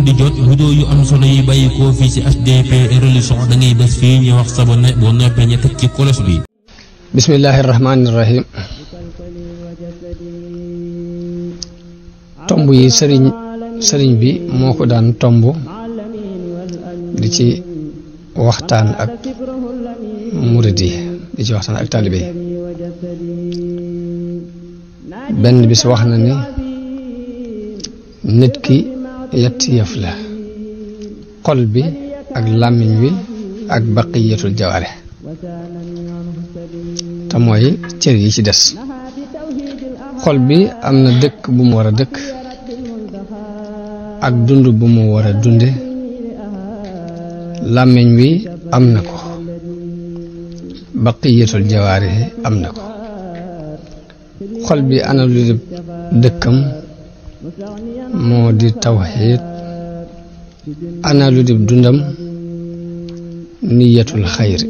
di jot vidéo yu am solo yi bàyyi ko fii ci HDP religion da ngay bés fii ñu wax sabone boo noppee ñu teg ci kolos bi. bismillahi rahmaani rahim. tomb yi sëriñ bi moo ko daan tomb di ci waxtaan ak murid yi di ci waxtaan ak taalibe yi. benn bis wax na ni nit ki yetti yëf la: xol bi ak làmmiñ wi ak baqiyatul jawaare, te mooy cër yi ci des. xol bi am na dëkk bu mu war a dëkk ak dund bu mu war a dunde, làmmiñ wi am na ko, baqiyatul jawaare am na ko. xol bi ana lu di dëkkam moo di tawxiid, ana lu di dundam niyatul xayri.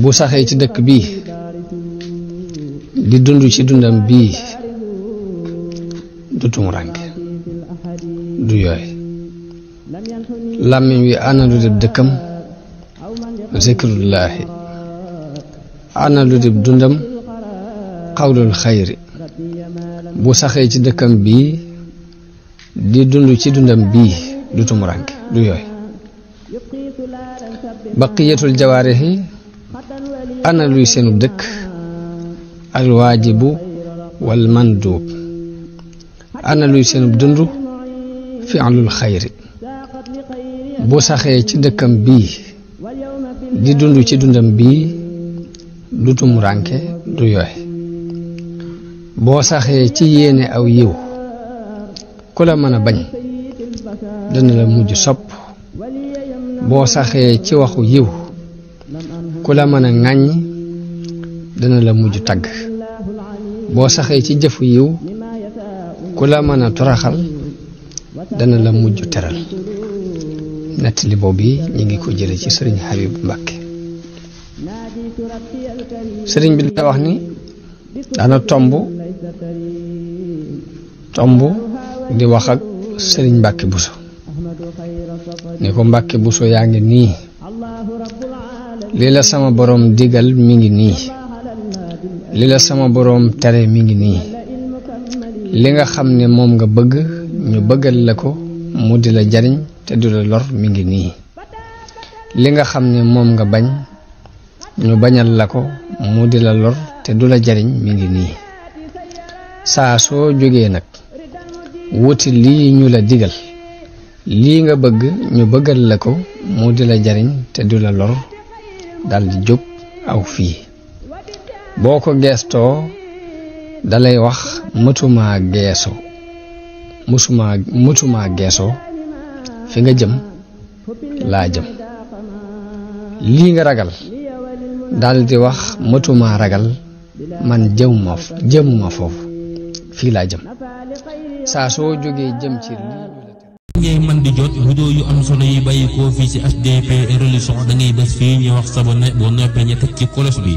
bu saxee ci dëkk bii di dund ci dundam bii du tumuranke du yooy. làmmiñ wi ana lu di dëkkam zikrullaahi, ana lu di dundam xawlul xayri. bu saxee ci dëkkam bii di dund ci dundam bii du tumuranke du yooy. baqiyatul jawaarihi ana luy seenu dëkk al waajibu wal manduub, ana luy seenu dund fi'lul xayri. bu saxee ci dëkkam bii di dund ci dundam bii du tumuranke du yooy. boo saxee ci yéene aw yiw ku la mën a bañ dana la mujj sopp. boo saxee ci waxu yiw ku la mën a ŋàññ dana la mujj tagg. boo saxee ci jëfu yiw ku la mën a toraxal dana la mujj teral. nettali boobu yi ñu ngi ko jële ci sëriñ Habib Mbàkke. sëriñ bi da wax ni daana tomb di wax ak sëriñ Mbàkke Buso ni ko Mbàkke Buso yaa ngi nii, li la sama boroom digal mi ngi nii, li la sama boroom tere mi ngi nii. li nga xam ne moom nga bëgg ñu bëggal la ko mu di la jariñ te du la lor mi ngi nii. li nga xam ne moom nga bañ ñu bañal la ko mu di la lor te du la jariñ mi ngi nii. saa soo jógee nag wuti lii ñu la digal, lii nga bëgg ñu bëggal la ko mu di la jariñ te du la lor, daldi jóg aw fii. boo ko geestoo dalay wax mëtumaa geesoo fi nga jëm laa jëm. lii nga ragal daldi wax mëtumaa ragal man jëmuma foofu fii laa jëm. saa soo jógee jëm ci lii ngay man di jot vidéo yu am solo yi bàyyi ko fii ci HDP religion da ngay bés fii ñu wax sabone boo noppee ñu teg ci kolos bi.